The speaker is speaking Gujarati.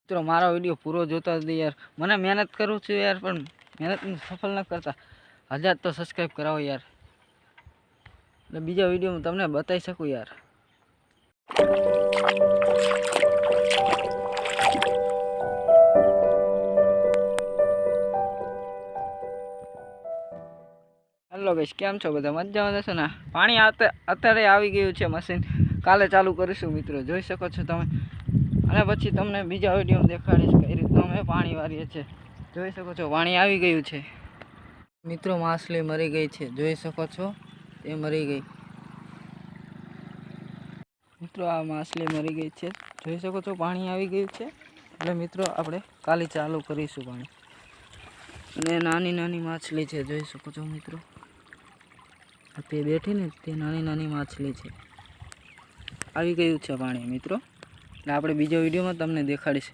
મિત્રો મારો વિડીયો પૂરો જોતા જ યાર, મને મહેનત કરું છું યાર, પણ મહેનત સફળ ન કરતા 1000 તો સબસ્ક્રાઈબ કરાવો યાર, એટલે બીજા વિડીયો તમને બતાવી શકું યાર. હેલો ગાઈસ, કેમ છો બધા? મજામાં જશો ને? પાણી અત્યારે આવી ગયું છે, મશીન કાલે ચાલુ કરીશું મિત્રો, જોઈ શકો છો તમે. અને પછી તમને બીજા વિડીયો દેખાડીશ કઈ રીતનું અમે પાણી વારીએ છીએ. જોઈ શકો છો પાણી આવી ગયું છે મિત્રો. માછલી મરી ગઈ છે, જોઈ શકો છો, એ મરી ગઈ મિત્રો. આ માછલી મરી ગઈ છે, જોઈ શકો છો, પાણી આવી ગયું છે. એટલે મિત્રો આપણે કાલે ચાલુ કરીશું પાણી. અને નાની નાની માછલી છે, જોઈ શકો છો મિત્રો. તે બેઠી ને તે નાની નાની માછલી છે. આવી ગયું છે પાણી મિત્રો, એટલે આપણે બીજા વિડીયોમાં તમને દેખાડીશ.